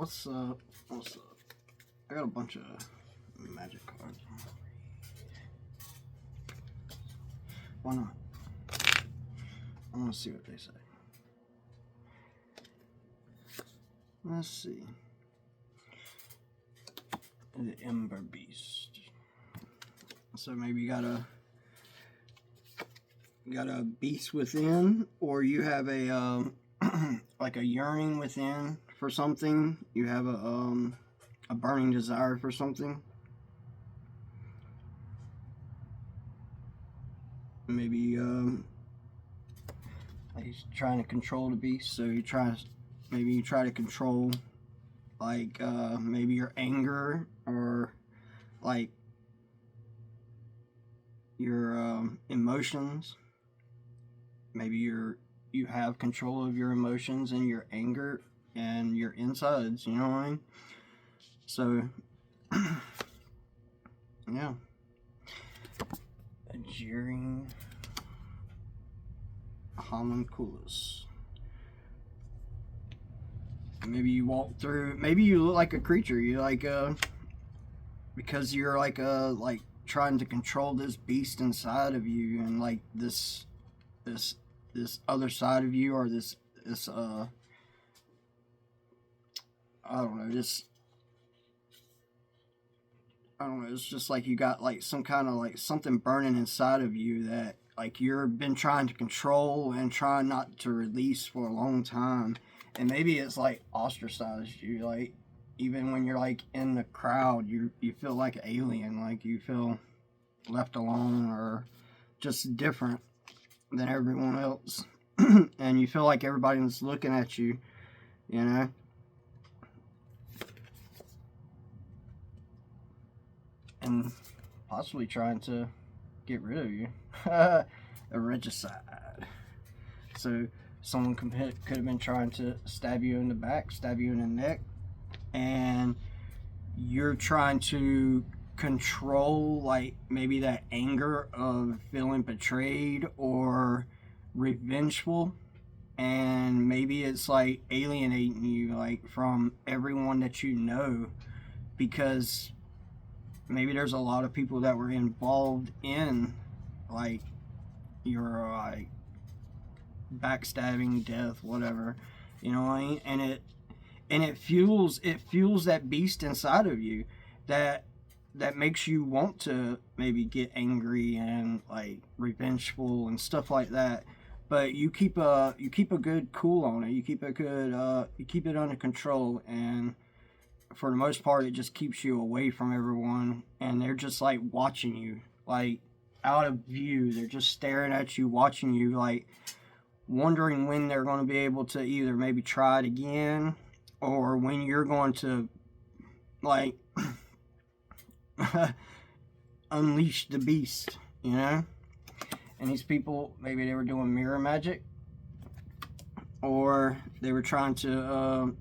What's I got a bunch of magic cards. Why not? I want to see what they say. Let's see. The Ember Beast. So maybe you got a beast within, or you have a like a yearning within for something. You have a burning desire for something. Maybe he's trying to control the beast, so you try to control, like maybe your anger, or like your emotions. Maybe you have control of your emotions and your anger and your insides, you know what I mean? So yeah. A jeering homunculus. Maybe you walk through, maybe you look like a creature, you like because you're like trying to control this beast inside of you, and like this other side of you, or this I don't know, it's just like you got like some kind of like something burning inside of you that like you've been trying to control and trying not to release for a long time. And maybe it's like ostracized you, like even when you're like in the crowd, you feel like an alien, like you feel left alone or just different than everyone else. And you feel like everybody's looking at you, you know? And possibly trying to get rid of you. A regicide. So someone could have been trying to stab you in the back, stab you in the neck, and you're trying to control like maybe that anger of feeling betrayed or revengeful, and maybe it's like alienating you like from everyone that you know, because maybe there's a lot of people that were involved in like your like backstabbing, death, whatever, you know what I mean? And it fuels that beast inside of you that makes you want to maybe get angry and like revengeful and stuff like that. But you keep a good cool on it. You keep it under control, and for the most part, it just keeps you away from everyone, and they're just like watching you, like out of view. They're just staring at you, watching you, like wondering when they're going to be able to either maybe try it again, or when you're going to like unleash the beast, you know? And these people, maybe they were doing mirror magic, or they were trying to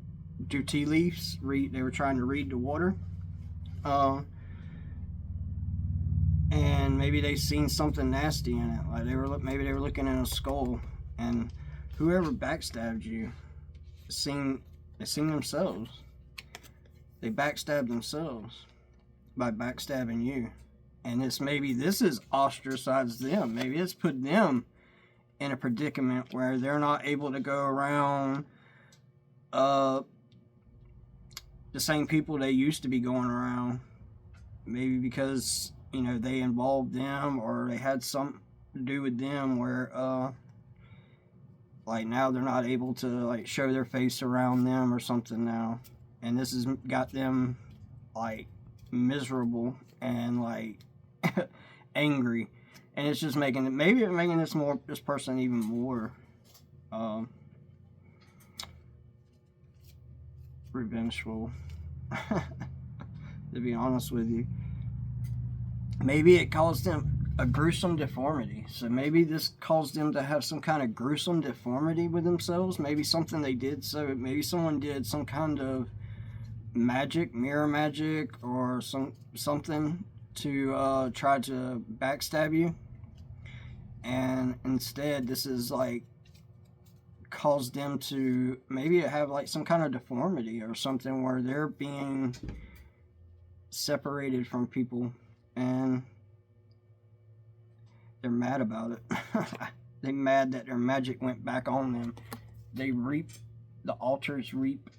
do tea leaves. They were trying to read the water, and maybe they seen something nasty in it. Like maybe they were looking in a skull, and whoever backstabbed you seen themselves. They backstabbed themselves by backstabbing you. And this is ostracized them. Maybe it's put them in a predicament where they're not able to go around the same people they used to be going around. Maybe because, you know, they involved them, or they had something to do with them where like now they're not able to like show their face around them or something now. And this has got them like miserable and like angry, and it's just making this person even more revengeful. To be honest with you, maybe it caused them a gruesome deformity. So maybe this caused them to have some kind of gruesome deformity with themselves. Maybe something they did. So maybe someone did some kind of magic, mirror magic, or something to try to backstab you, and instead this is like caused them to maybe have like some kind of deformity or something where they're being separated from people, and they're mad about it. They're mad that their magic went back on them. They reap, the altars reap,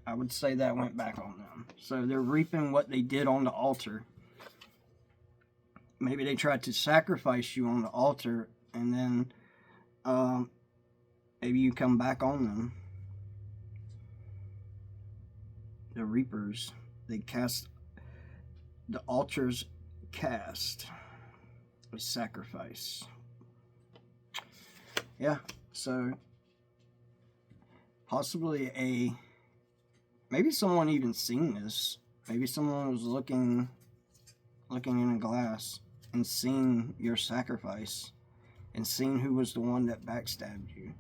I would say that went back on them. So they're reaping what they did on the altar. Maybe they tried to sacrifice you on the altar, and then maybe you come back on them. The reapers, they cast, the altars cast a sacrifice. Yeah, so possibly maybe someone even seen this. Maybe someone was looking in a glass and seeing your sacrifice and seeing who was the one that backstabbed you.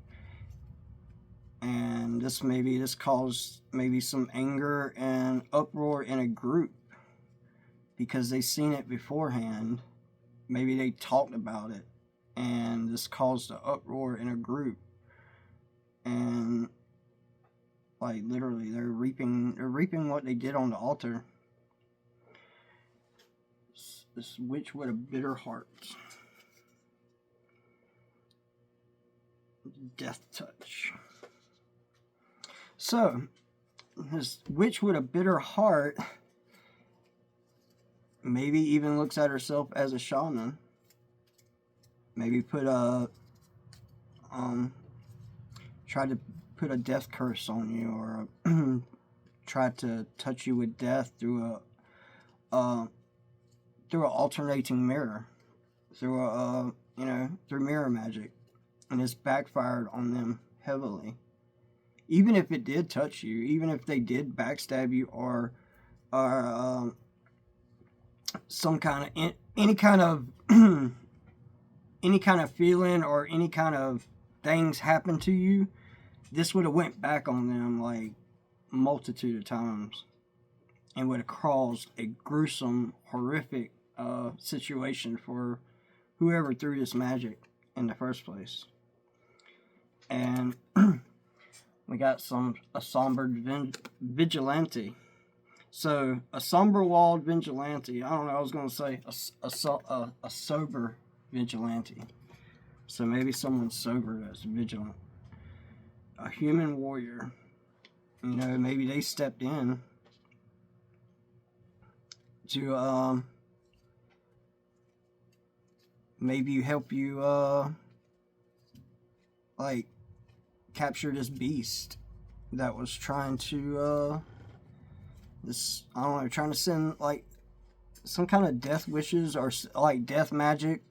And this caused maybe some anger and uproar in a group because they seen it beforehand. Maybe they talked about it, and this caused an uproar in a group. And like literally, they're reaping what they did on the altar. This witch with a bitter heart. Death touch. So, this witch with a bitter heart maybe even looks at herself as a shaman. Maybe tried to put a death curse on you, or tried to touch you with death through an alternating mirror, through mirror magic, and it's backfired on them heavily. Even if it did touch you, even if they did backstab you, or some kind of any kind of feeling or any kind of things happen to you, this would have went back on them like multitude of times, and would have caused a gruesome, horrific situation for whoever threw this magic in the first place. And we got a somber vigilante. So a somber-walled vigilante. I don't know. I was going to say a sober vigilante. So maybe someone sober that's vigilant. A human warrior. You know, maybe they stepped in to maybe help you like capture this beast that was trying to trying to send like some kind of death wishes or like death magic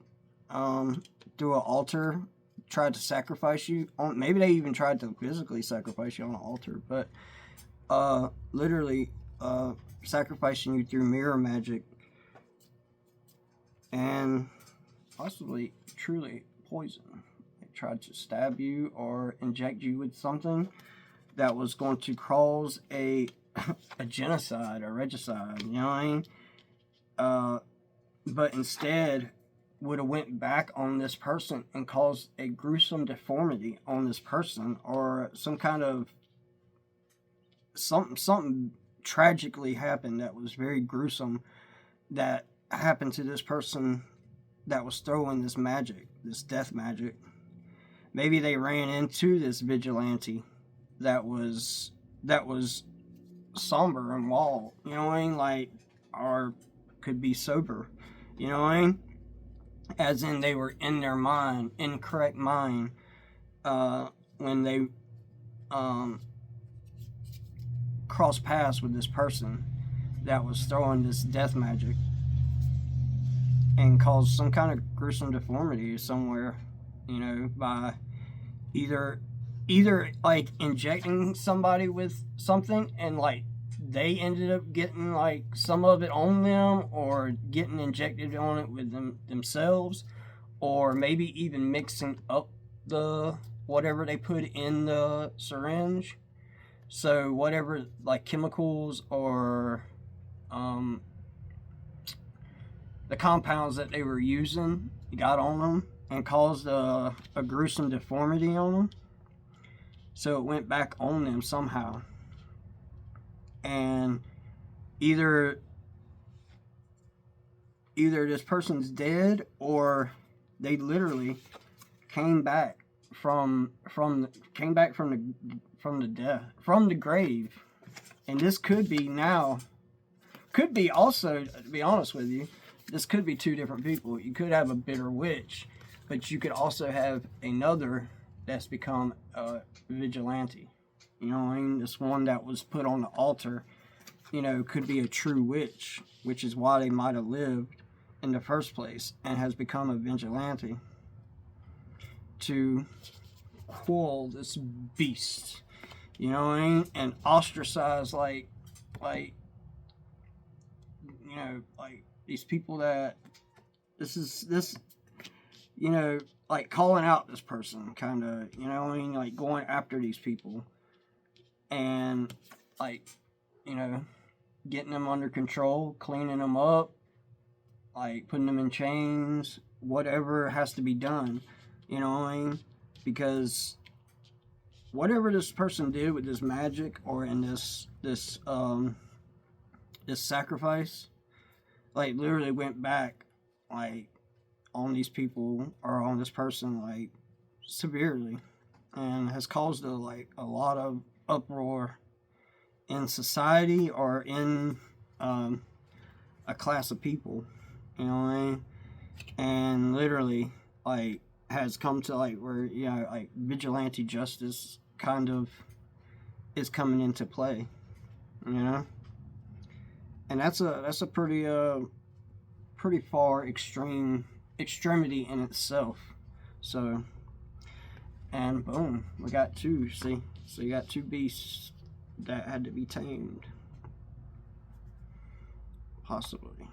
through an altar, tried to sacrifice you on. Maybe they even tried to physically sacrifice you on an altar, but literally sacrificing you through mirror magic, and possibly truly poison. They tried to stab you or inject you with something that was going to cause a genocide or regicide, you know what I mean? But instead would have went back on this person and caused a gruesome deformity on this person, or some kind of something tragically happened that was very gruesome that happened to this person that was throwing this magic, this death magic. Maybe they ran into this vigilante that was somber and wall, you know what I mean? Like, or could be sober, you know what I mean? As in they were in their mind, in correct mind, when they crossed paths with this person that was throwing this death magic and caused some kind of gruesome deformity somewhere, you know, by either like injecting somebody with something and like they ended up getting like some of it on them, or getting injected on it with themselves, or maybe even mixing up the whatever they put in the syringe. So whatever, like chemicals or the compounds that they were using got on them and caused a gruesome deformity on them. So it went back on them somehow. And either this person's dead, or they literally came back from the death, from the grave. And this could be now, could be also, to be honest with you, this could be two different people. You could have a bitter witch, but you could also have another that's become a vigilante. You know what I mean? This one that was put on the altar, you know, could be a true witch, which is why they might have lived in the first place, and has become a vigilante to quell this beast. You know what I mean? And ostracize, like, you know, like these people that this, you know, like calling out this person, kind of, you know what I mean? Like going after these people and, like, you know, getting them under control, cleaning them up, like putting them in chains, whatever has to be done, you know what I mean? Because whatever this person did with this magic, or in this sacrifice, like literally went back, like, on these people, or on this person, like severely, and has caused a lot of uproar in society, or in a class of people, you know what I mean? And literally, like, has come to, like, where, you know, like vigilante justice kind of is coming into play, you know? And that's a pretty far extremity in itself. So, and boom, we got two. See, so you got two beasts that had to be tamed, possibly.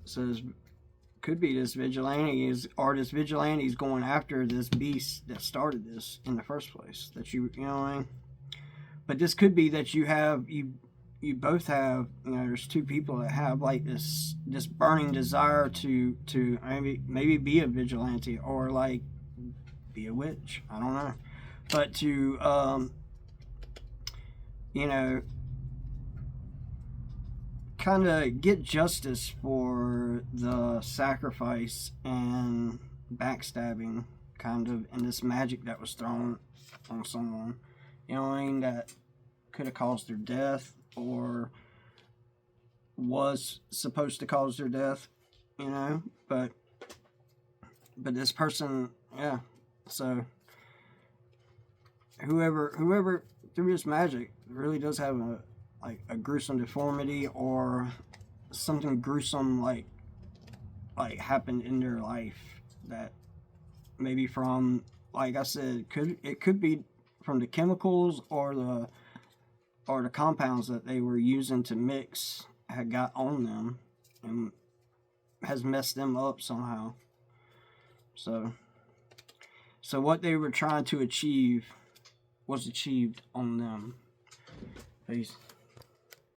So this could be this vigilante is going after this beast that started this in the first place. That you know what I mean? But this could be that you both have, you know, there's two people that have like this burning desire to maybe be a vigilante, or like be a witch. I don't know, but to you know, kind of get justice for the sacrifice and backstabbing, kind of, and this magic that was thrown on someone, you know what I mean, that could have caused their death, or was supposed to cause their death, you know, but this person, yeah, so whoever through this magic really does have a gruesome deformity, or something gruesome like happened in their life, that maybe from, like I said, it could be from the chemicals, or the compounds that they were using to mix had got on them and has messed them up somehow. So what they were trying to achieve was achieved on them. Peace.